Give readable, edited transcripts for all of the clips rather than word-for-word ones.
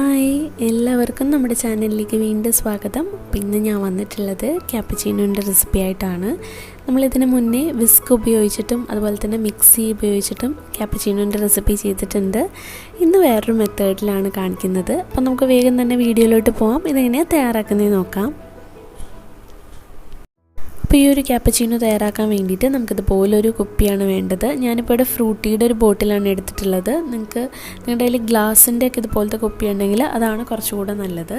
Hi, എല്ലാവർക്കും നമ്മുടെ ചാനലിലേക്ക് വീണ്ടും സ്വാഗതം. പിന്നെ ഞാൻ വന്നിട്ടുള്ളത് ക്യാപ്പച്ചീനോൻ്റെ റെസിപ്പി ആയിട്ടാണ്. നമ്മളിതിന് മുന്നേ വിസ്ക് ഉപയോഗിച്ചിട്ടും അതുപോലെ തന്നെ മിക്സി ഉപയോഗിച്ചിട്ടും ക്യാപ്പച്ചീനോൻ്റെ റെസിപ്പി ചെയ്തിട്ടുണ്ട്. ഇന്ന് വേറൊരു മെത്തേഡിലാണ് കാണിക്കുന്നത്. അപ്പോൾ നമുക്ക് വേഗം തന്നെ വീഡിയോയിലോട്ട് പോകാം. ഇതെങ്ങനെയാണ് തയ്യാറാക്കുന്നത് നോക്കാം. അപ്പോൾ ഈ ഒരു ക്യാപ്പച്ചീനോ തയ്യാറാക്കാൻ വേണ്ടിയിട്ട് നമുക്കിതുപോലൊരു കുപ്പിയാണ് വേണ്ടത്. ഞാനിപ്പോൾ ഇവിടെ ഫ്രൂട്ടിയുടെ ഒരു ബോട്ടിലാണ് എടുത്തിട്ടുള്ളത്. നിങ്ങൾക്ക് നിങ്ങളുടെ കയ്യിൽ ഗ്ലാസിൻ്റെ ഒക്കെ ഇതുപോലത്തെ കുപ്പി ഉണ്ടെങ്കിൽ അതാണ് കുറച്ചുകൂടെ നല്ലത്.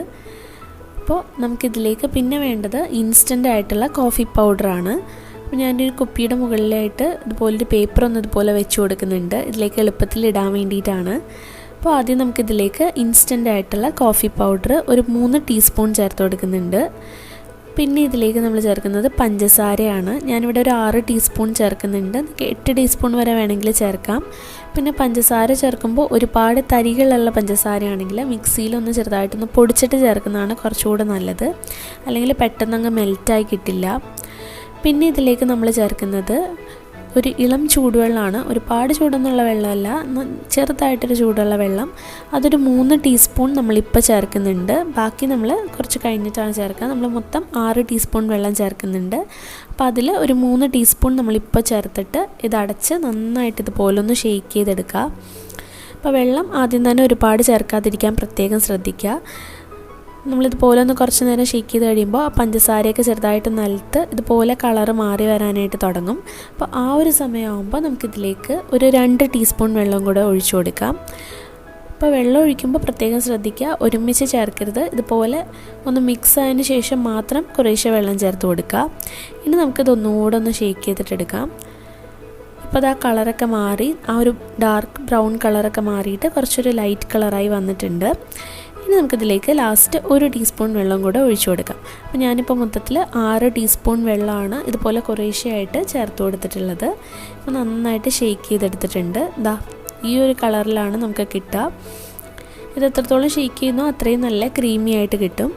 അപ്പോൾ നമുക്കിതിലേക്ക് പിന്നെ വേണ്ടത് ഇൻസ്റ്റൻ്റ് ആയിട്ടുള്ള കോഫി പൗഡറാണ്. അപ്പോൾ ഞാനൊരു കുപ്പിയുടെ മുകളിലായിട്ട് ഇതുപോലൊരു പേപ്പർ ഒന്ന് ഇതുപോലെ വെച്ച് കൊടുക്കുന്നുണ്ട്. ഇതിലേക്ക് എളുപ്പത്തിൽ ഇടാൻ വേണ്ടിയിട്ടാണ്. അപ്പോൾ ആദ്യം നമുക്കിതിലേക്ക് ഇൻസ്റ്റൻ്റ് ആയിട്ടുള്ള കോഫി പൗഡർ ഒരു 3 ടീസ്പൂൺ ചേർത്ത് കൊടുക്കുന്നുണ്ട്. പിന്നെ ഇതിലേക്ക് നമ്മൾ ചേർക്കുന്നത് പഞ്ചസാരയാണ്. ഞാനിവിടെ ഒരു 6 ടീസ്പൂൺ ചേർക്കുന്നുണ്ട്. 8 ടീസ്പൂൺ വരെ വേണമെങ്കിൽ ചേർക്കാം. പിന്നെ പഞ്ചസാര ചേർക്കുമ്പോൾ ഒരുപാട് തരികളുള്ള പഞ്ചസാരയാണെങ്കിൽ മിക്സിയിലൊന്ന് ചെറുതായിട്ടൊന്ന് പൊടിച്ചിട്ട് ചേർക്കുന്നതാണ് കുറച്ചുകൂടെ നല്ലത്. അല്ലെങ്കിൽ പെട്ടെന്നങ്ങ് മെൽറ്റായി കിട്ടില്ല. പിന്നെ ഇതിലേക്ക് നമ്മൾ ചേർക്കുന്നത് ഒരു ഇളം ചൂടുവെള്ളമാണ്. ഒരുപാട് ചൂടൊന്നുള്ള വെള്ളമല്ല, ചെറുതായിട്ടൊരു ചൂടുള്ള വെള്ളം. അതൊരു 3 ടീസ്പൂൺ നമ്മളിപ്പോൾ ചേർക്കുന്നുണ്ട്. ബാക്കി നമ്മൾ കുറച്ച് കഴിഞ്ഞിട്ടാണ് ചേർക്കുക. നമ്മൾ മൊത്തം 6 ടീസ്പൂൺ വെള്ളം ചേർക്കുന്നുണ്ട്. അപ്പോൾ അതിൽ ഒരു 3 ടീസ്പൂൺ നമ്മളിപ്പോൾ ചേർത്തിട്ട് ഇതടച്ച് നന്നായിട്ട് ഇതുപോലെ ഒന്ന് ഷെയ്ക്ക് ചെയ്തെടുക്കുക. അപ്പോൾ വെള്ളം ആദ്യം തന്നെ ഒരുപാട് ചേർക്കാതിരിക്കാൻ പ്രത്യേകം ശ്രദ്ധിക്കുക. നമ്മളിതുപോലെ ഒന്ന് കുറച്ച് നേരം ഷേക്ക് ചെയ്ത് കഴിയുമ്പോൾ ആ പഞ്ചസാരയൊക്കെ ചെറുതായിട്ട് നലുത്ത് ഇതുപോലെ കളറ് മാറി വരാനായിട്ട് തുടങ്ങും. അപ്പോൾ ആ ഒരു സമയമാകുമ്പോൾ നമുക്കിതിലേക്ക് ഒരു 2 ടീസ്പൂൺ വെള്ളം കൂടെ ഒഴിച്ചു കൊടുക്കാം. അപ്പോൾ വെള്ളം ഒഴിക്കുമ്പോൾ പ്രത്യേകം ശ്രദ്ധിക്കുക, ഒരുമിച്ച് ചേർക്കരുത്. ഇതുപോലെ ഒന്ന് മിക്സ് ആയതിന് ശേഷം മാത്രം കുറേശ്ശെ വെള്ളം ചേർത്ത് കൊടുക്കുക. ഇനി നമുക്കിതൊന്നുകൂടെ ഒന്ന് ഷേക്ക് ചെയ്തിട്ടെടുക്കാം. ഇപ്പോൾ അത് ആ കളറൊക്കെ മാറി, ആ ഒരു ഡാർക്ക് ബ്രൗൺ കളറൊക്കെ മാറിയിട്ട് കുറച്ചൊരു ലൈറ്റ് കളറായി വന്നിട്ടുണ്ട്. ഇനി നമുക്കിതിലേക്ക് ലാസ്റ്റ് 1 ടീസ്പൂൺ വെള്ളം കൂടെ ഒഴിച്ചു കൊടുക്കാം. അപ്പോൾ ഞാനിപ്പോൾ മൊത്തത്തിൽ 6 ടീസ്പൂൺ വെള്ളമാണ് ഇതുപോലെ കുറേശ്ശെയായിട്ട് ചേർത്ത് കൊടുത്തിട്ടുള്ളത്. അപ്പോൾ നന്നായിട്ട് ഷേക്ക് ചെയ്തെടുത്തിട്ടുണ്ട്. ദാ ഈ ഒരു കളറിലാണ് നമുക്ക് കിട്ടുക. ഇത് എത്രത്തോളം ഷേക്ക് ചെയ്യുന്നോ അത്രയും നല്ല ക്രീമി ആയിട്ട് കിട്ടും.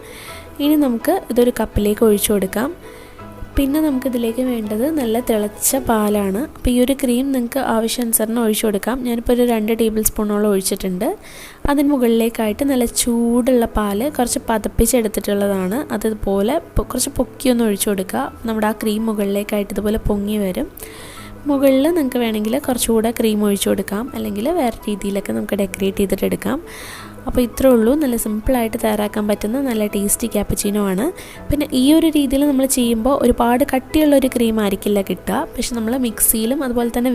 ഇനി നമുക്ക് ഇതൊരു കപ്പിലേക്ക് ഒഴിച്ചു കൊടുക്കാം. പിന്നെ നമുക്കിതിലേക്ക് വേണ്ടത് നല്ല തിളച്ച പാലാണ്. അപ്പോൾ ഈ ഒരു ക്രീം നിങ്ങൾക്ക് ആവശ്യാനുസരണം ഒഴിച്ചു കൊടുക്കാം. ഞാനിപ്പോൾ ഒരു 2 ടേബിൾ സ്പൂണോളം ഒഴിച്ചിട്ടുണ്ട്. അതിന് മുകളിലേക്കായിട്ട് നല്ല ചൂടുള്ള പാല് കുറച്ച് പതപ്പിച്ചെടുത്തിട്ടുള്ളതാണ്. അതുപോലെ കുറച്ച് പൊക്കിയൊന്ന് ഒഴിച്ചു കൊടുക്കുക. നമ്മുടെ ആ ക്രീം മുകളിലേക്കായിട്ട് ഇതുപോലെ പൊങ്ങി വരും. മുകളിൽ നിങ്ങൾക്ക് വേണമെങ്കിൽ കുറച്ചുകൂടെ ക്രീം ഒഴിച്ചു കൊടുക്കാം, അല്ലെങ്കിൽ വേറെ രീതിയിലൊക്കെ നമുക്ക് ഡെക്കറേറ്റ് ചെയ്തിട്ട് എടുക്കാം. അപ്പോൾ ഇത്രേ ഉള്ളൂ. നല്ല സിമ്പിളായിട്ട് തയ്യാറാക്കാൻ പറ്റുന്ന നല്ല ടേസ്റ്റി ക്യാപ്പച്ചീനോ ആണ്. പിന്നെ ഈ ഒരു രീതിയിൽ നമ്മൾ ചെയ്യുമ്പോൾ ഒരുപാട് കട്ടിയുള്ളൊരു ക്രീം ആയിരിക്കില്ല കിട്ടുക. പക്ഷെ നമ്മൾ മിക്സിയിലും അതുപോലെ തന്നെ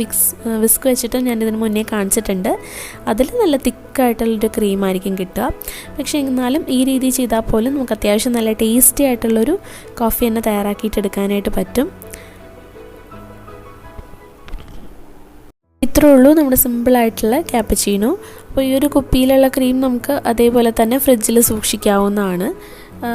വിസ്ക് വെച്ചിട്ടും ഞാനിതിന് മുന്നേ കാണിച്ചിട്ടുണ്ട്. അതിൽ നല്ല തിക്കായിട്ടുള്ളൊരു ക്രീം ആയിരിക്കും കിട്ടുക. പക്ഷേ എന്നാലും ഈ രീതി ചെയ്താൽ പോലും നമുക്ക് അത്യാവശ്യം നല്ല ടേസ്റ്റി ആയിട്ടുള്ളൊരു കോഫി തന്നെ തയ്യാറാക്കിയിട്ട് എടുക്കാനായിട്ട് പറ്റും. ഇത്രേ ഉള്ളൂ നമ്മുടെ സിമ്പിളായിട്ടുള്ള ക്യാപ്പച്ചീനോ. അപ്പോൾ ഈ ഒരു കുപ്പിയിലുള്ള ക്രീം നമുക്ക് അതേപോലെ തന്നെ ഫ്രിഡ്ജിൽ സൂക്ഷിക്കാവുന്നതാണ്.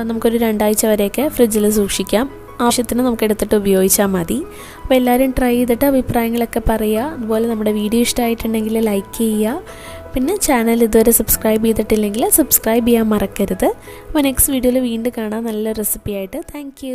നമുക്കൊരു 2 ആഴ്ച വരെയൊക്കെ ഫ്രിഡ്ജിൽ സൂക്ഷിക്കാം. ആവശ്യത്തിന് നമുക്ക് എടുത്തിട്ട് ഉപയോഗിച്ചാൽ മതി. അപ്പോൾ എല്ലാവരും ട്രൈ ചെയ്തിട്ട് അഭിപ്രായങ്ങളൊക്കെ പറയുക. അതുപോലെ നമ്മുടെ വീഡിയോ ഇഷ്ടമായിട്ടുണ്ടെങ്കിൽ ലൈക്ക് ചെയ്യുക. പിന്നെ ചാനൽ ഇതുവരെ സബ്സ്ക്രൈബ് ചെയ്തിട്ടില്ലെങ്കിൽ സബ്സ്ക്രൈബ് ചെയ്യാൻ മറക്കരുത്. അപ്പോൾ നെക്സ്റ്റ് വീഡിയോയിൽ വീണ്ടും കാണാം നല്ല റെസിപ്പി ആയിട്ട്. താങ്ക്